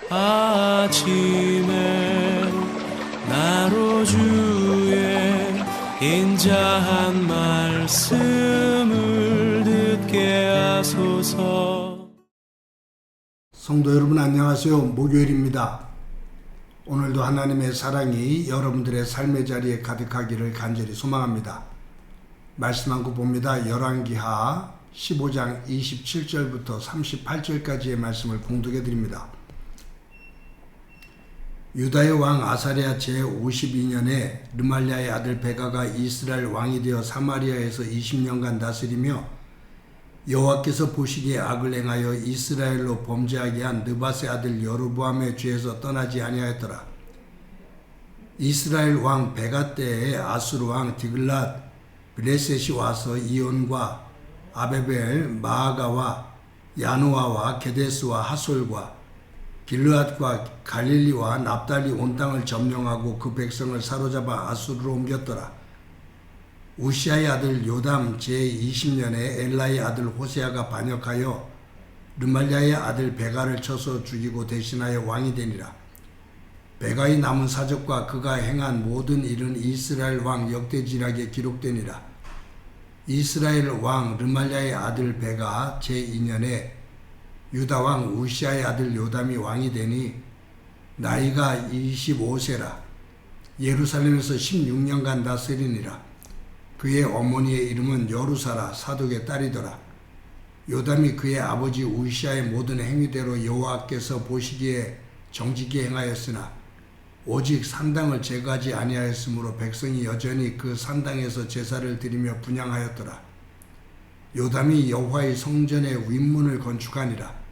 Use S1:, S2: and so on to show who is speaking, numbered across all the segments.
S1: 아침에 나로 주의 인자한 말씀을 듣게 하소서.
S2: 성도 여러분 안녕하세요. 목요일입니다. 오늘도 하나님의 사랑이 여러분들의 삶의 자리에 가득하기를 간절히 소망합니다. 말씀 한 구 봅니다. 열왕기하 15장 27절부터 38절까지의 말씀을 봉독해 드립니다. 유다의 왕 아사랴 제52년에 르말랴의 아들 베가가 이스라엘 왕이 되어 사마리아에서 20년간 다스리며 여호와께서 보시기에 악을 행하여 이스라엘로 범죄하게 한 느밧의 아들 여로보암의 죄에서 떠나지 아니하였더라. 이스라엘 왕 베가 때에 아수르 왕 디글랏 블레셋이 와서 이온과 아베벨 마아가와 야노아와 게데스와 하솔과 길르앗과 갈릴리와 납달리 온 땅을 점령하고 그 백성을 사로잡아 아수르로 옮겼더라. 우시아의 아들 요담 제20년에 엘라의 아들 호세아가 반역하여 르말랴의 아들 베가를 쳐서 죽이고 대신하여 왕이 되니라. 베가의 남은 사적과 그가 행한 모든 일은 이스라엘 왕 역대지략에 기록되니라. 이스라엘 왕 르말랴의 아들 베가 제2년에 유다 왕 우시아의 아들 요담이 왕이 되니 나이가 25세라. 예루살렘에서 16년간 다스리니라. 그의 어머니의 이름은 여루사라 사독의 딸이더라. 요담이 그의 아버지 우시아의 모든 행위대로 여호와께서 보시기에 정직히 행하였으나 오직 산당을 제거하지 아니하였으므로 백성이 여전히 그 산당에서 제사를 드리며 분향하였더라. 요담이 여호와의 성전의 윗문을 건축하니라.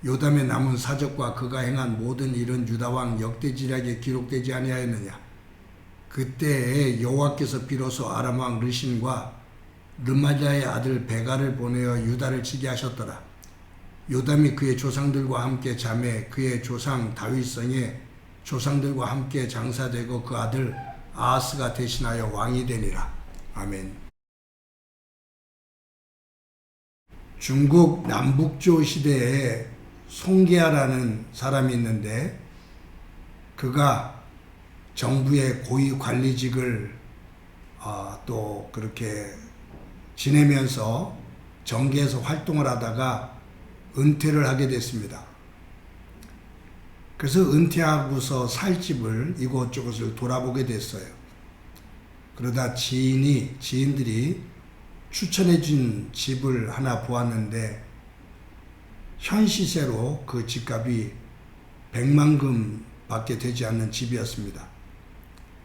S2: 요담의 남은 사적과 그가 행한 모든 일은 유다왕 역대지략에 기록되지 아니하였느냐. 그때에 여호와께서 비로소 아람왕 르신과 르말랴의 아들 베가를 보내어 유다를 치게 하셨더라. 요담이 그의 조상들과 함께 잠에 그의 조상 다윗성에 조상들과 함께 장사되고 그 아들 아하스가 대신하여 왕이 되니라. 아멘. 중국 남북조 시대에 송계하라는 사람이 있는데 그가 정부의 고위 관리직을 또 그렇게 지내면서 정계에서 활동을 하다가 은퇴를 하게 됐습니다. 그래서 은퇴하고서 살 집을 이곳저곳을 돌아보게 됐어요. 그러다 지인들이 추천해 준 집을 하나 보았는데 현 시세로 그 집값이 100만금 밖에 되지 않는 집이었습니다.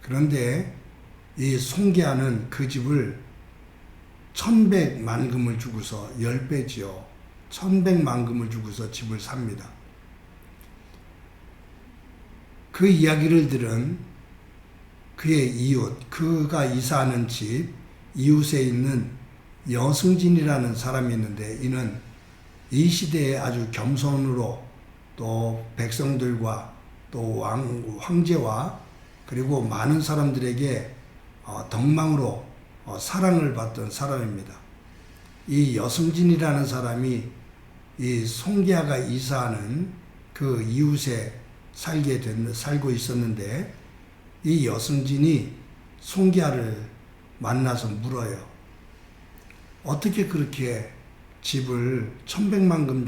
S2: 그런데 이 송계하는 그 집을 1100만금을 주고서 10배지요. 1100만금을 주고서 집을 삽니다. 그 이야기를 들은 그의 이웃, 그가 이사하는 집 이웃에 있는 여승진이라는 사람이 있는데 이는 이 시대에 아주 겸손으로 또 백성들과 또 황제와 그리고 많은 사람들에게 덕망으로 사랑을 받던 사람입니다. 이 여승진이라는 사람이 이 송계하가 이사하는 그 이웃에 살고 있었는데 이 여승진이 송계하를 만나서 물어요. 어떻게 그렇게 집을 1100만금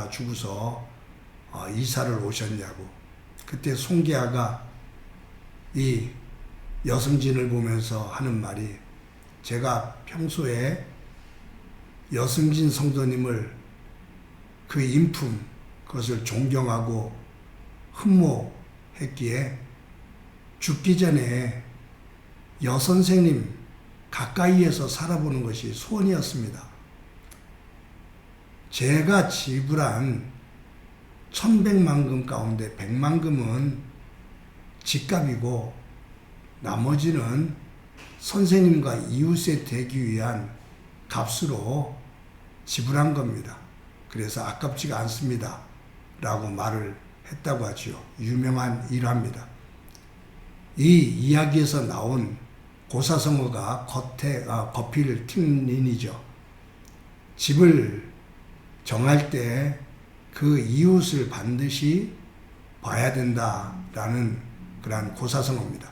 S2: 주고서 이사를 오셨냐고. 그때 송계하가 이 여승진을 보면서 하는 말이 제가 평소에 여승진 성도님을 그 인품 그것을 존경하고 흠모했기에 죽기 전에 여선생님 가까이에서 살아보는 것이 소원이었습니다. 제가 지불한 1100만금 가운데 100만금은 집값이고 나머지는 선생님과 이웃에 되기 위한 값으로 지불한 겁니다. 그래서 아깝지가 않습니다. 라고 말을 했다고 하지요. 유명한 일화입니다. 이 이야기에서 나온 고사성어가 거필 틴린이죠. 집을 정할 때 그 이웃을 반드시 봐야 된다라는 그러한 고사성어입니다.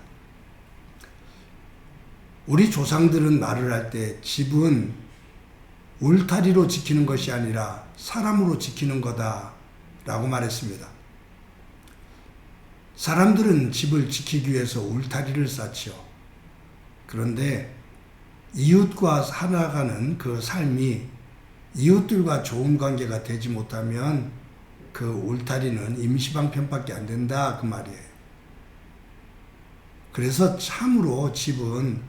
S2: 우리 조상들은 말을 할 때 집은 울타리로 지키는 것이 아니라 사람으로 지키는 거다라고 말했습니다. 사람들은 집을 지키기 위해서 울타리를 쌓지요. 그런데 이웃과 살아가는 그 삶이 이웃들과 좋은 관계가 되지 못하면 그 울타리는 임시방편밖에 안 된다 그 말이에요. 그래서 참으로 집은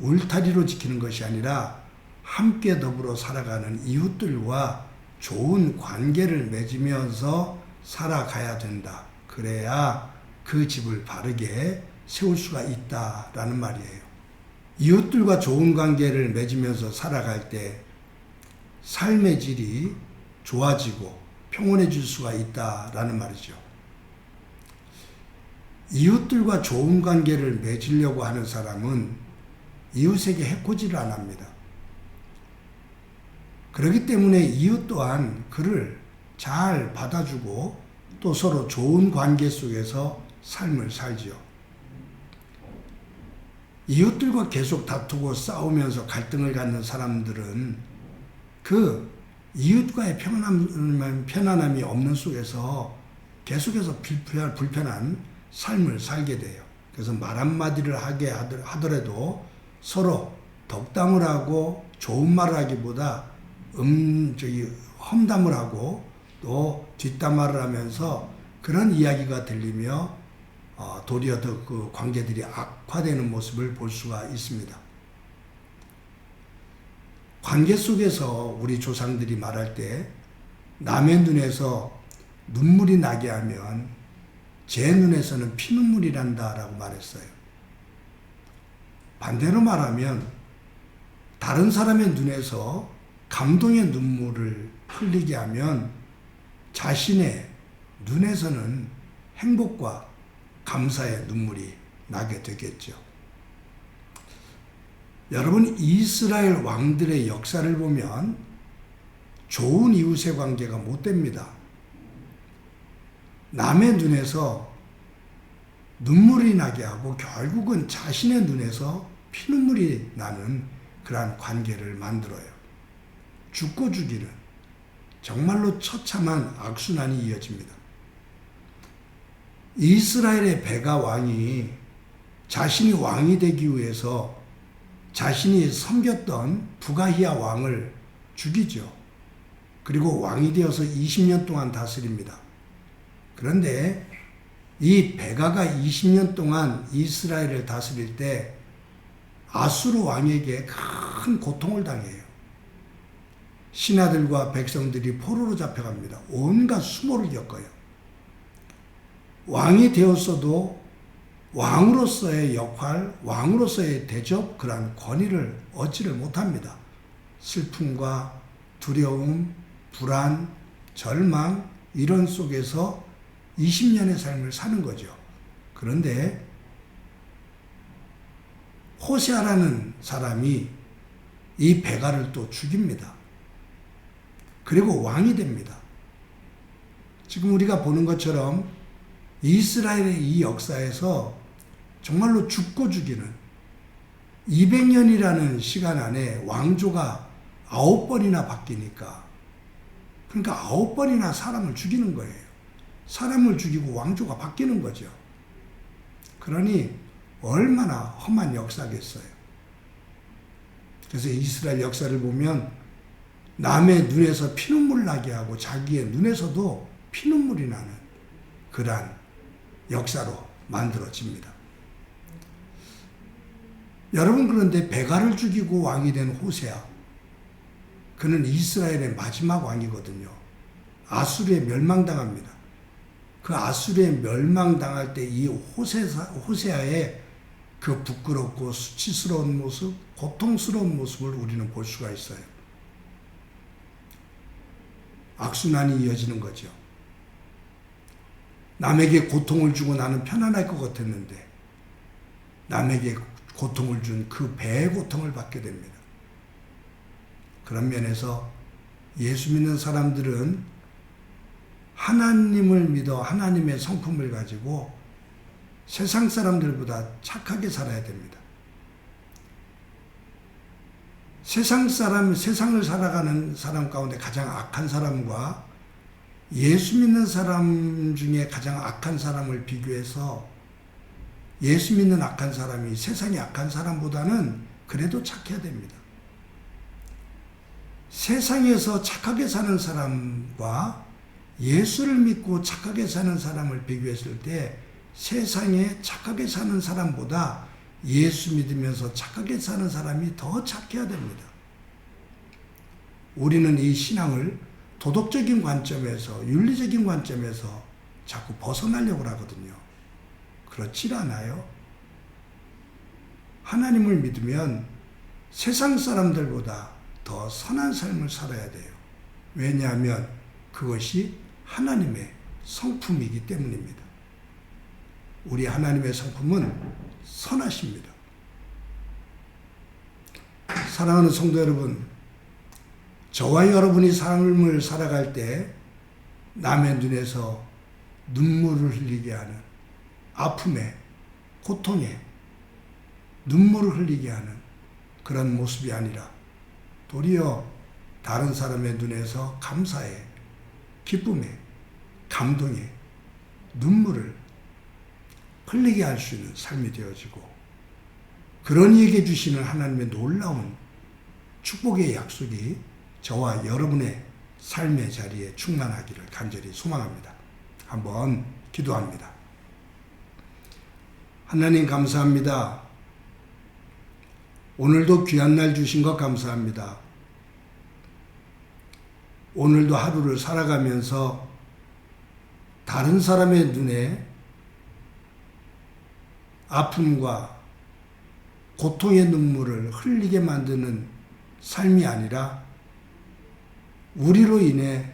S2: 울타리로 지키는 것이 아니라 함께 더불어 살아가는 이웃들과 좋은 관계를 맺으면서 살아가야 된다. 그래야 그 집을 바르게 세울 수가 있다라는 말이에요. 이웃들과 좋은 관계를 맺으면서 살아갈 때 삶의 질이 좋아지고 평온해질 수가 있다라는 말이죠. 이웃들과 좋은 관계를 맺으려고 하는 사람은 이웃에게 해코지를 안 합니다. 그렇기 때문에 이웃 또한 그를 잘 받아주고 또 서로 좋은 관계 속에서 삶을 살지요. 이웃들과 계속 다투고 싸우면서 갈등을 갖는 사람들은 그 이웃과의 편안함이 없는 속에서 계속해서 불편한 삶을 살게 돼요. 그래서 말 한마디를 하게 하더라도 서로 덕담을 하고 좋은 말을 하기보다 험담을 하고 또 뒷담화를 하면서 그런 이야기가 들리며 도리어 더 그 관계들이 악화되는 모습을 볼 수가 있습니다. 관계 속에서 우리 조상들이 말할 때 남의 눈에서 눈물이 나게 하면 제 눈에서는 피눈물이 난다라고 말했어요. 반대로 말하면 다른 사람의 눈에서 감동의 눈물을 흘리게 하면 자신의 눈에서는 행복과 감사의 눈물이 나게 되겠죠. 여러분, 이스라엘 왕들의 역사를 보면 좋은 이웃의 관계가 못 됩니다. 남의 눈에서 눈물이 나게 하고 결국은 자신의 눈에서 피눈물이 나는 그러한 관계를 만들어요. 죽고 죽이는 정말로 처참한 악순환이 이어집니다. 이스라엘의 베가 왕이 자신이 왕이 되기 위해서 자신이 섬겼던 부가히야 왕을 죽이죠. 그리고 왕이 되어서 20년 동안 다스립니다. 그런데 이 베가가 20년 동안 이스라엘을 다스릴 때 아수르 왕에게 큰 고통을 당해요. 신하들과 백성들이 포로로 잡혀갑니다. 온갖 수모를 겪어요. 왕이 되었어도 왕으로서의 역할, 왕으로서의 대접, 그러한 권위를 얻지를 못합니다. 슬픔과 두려움, 불안, 절망 이런 속에서 20년의 삶을 사는 거죠. 그런데 호세아라는 사람이 이 베가를 또 죽입니다. 그리고 왕이 됩니다. 지금 우리가 보는 것처럼 이스라엘의 이 역사에서 정말로 죽고 죽이는 200년이라는 시간 안에 왕조가 9번이나 바뀌니까, 그러니까 9번이나 사람을 죽이는 거예요. 사람을 죽이고 왕조가 바뀌는 거죠. 그러니 얼마나 험한 역사겠어요. 그래서 이스라엘 역사를 보면 남의 눈에서 피눈물 나게 하고 자기의 눈에서도 피눈물이 나는 그러한 역사로 만들어집니다. 여러분, 그런데 베가를 죽이고 왕이 된 호세아, 그는 이스라엘의 마지막 왕이거든요. 아수르에 멸망당합니다. 그 아수르에 멸망당할 때 이 호세아의 그 부끄럽고 수치스러운 모습, 고통스러운 모습을 우리는 볼 수가 있어요. 악순환이 이어지는 거죠. 남에게 고통을 주고 나는 편안할 것 같았는데 남에게 고통을 준 그 배의 고통을 받게 됩니다. 그런 면에서 예수 믿는 사람들은 하나님을 믿어 하나님의 성품을 가지고 세상 사람들보다 착하게 살아야 됩니다. 세상을 살아가는 사람 가운데 가장 악한 사람과 예수 믿는 사람 중에 가장 악한 사람을 비교해서 예수 믿는 악한 사람이 세상의 악한 사람보다는 그래도 착해야 됩니다. 세상에서 착하게 사는 사람과 예수를 믿고 착하게 사는 사람을 비교했을 때 세상에 착하게 사는 사람보다 예수 믿으면서 착하게 사는 사람이 더 착해야 됩니다. 우리는 이 신앙을 도덕적인 관점에서, 윤리적인 관점에서 자꾸 벗어나려고 하거든요. 그렇지 않아요. 하나님을 믿으면 세상 사람들보다 더 선한 삶을 살아야 돼요. 왜냐하면 그것이 하나님의 성품이기 때문입니다. 우리 하나님의 성품은 선하십니다. 사랑하는 성도 여러분, 저와 여러분이 삶을 살아갈 때 남의 눈에서 눈물을 흘리게 하는, 아픔에, 고통에 눈물을 흘리게 하는 그런 모습이 아니라 도리어 다른 사람의 눈에서 감사에, 기쁨에, 감동에 눈물을 흘리게 할 수 있는 삶이 되어지고, 그런 이에게 주시는 하나님의 놀라운 축복의 약속이 저와 여러분의 삶의 자리에 충만하기를 간절히 소망합니다. 한번 기도합니다. 하나님 감사합니다. 오늘도 귀한 날 주신 것 감사합니다. 오늘도 하루를 살아가면서 다른 사람의 눈에 아픔과 고통의 눈물을 흘리게 만드는 삶이 아니라 우리로 인해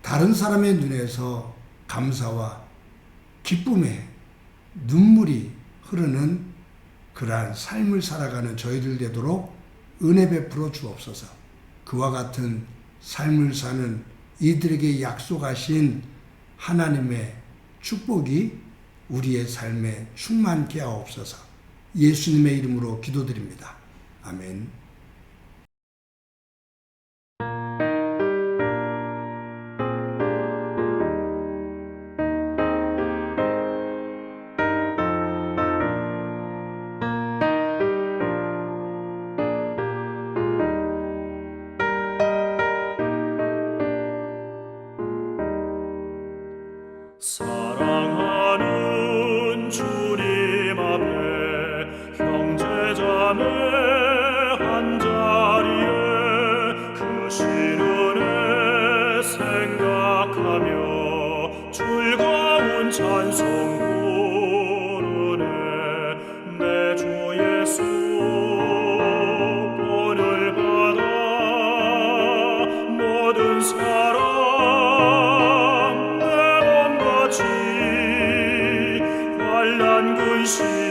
S2: 다른 사람의 눈에서 감사와 기쁨의 눈물이 흐르는 그러한 삶을 살아가는 저희들 되도록 은혜 베풀어 주옵소서. 그와 같은 삶을 사는 이들에게 약속하신 하나님의 축복이 우리의 삶에 충만케 하옵소서. 예수님의 이름으로 기도드립니다. 아멘.
S1: 사랑하는 주님 앞에 형제자매 한자리에 그 신은혜 생각하며 즐거운 찬송 부르네. 내 주 예수 본을 받아 모든 사랑 관란 근심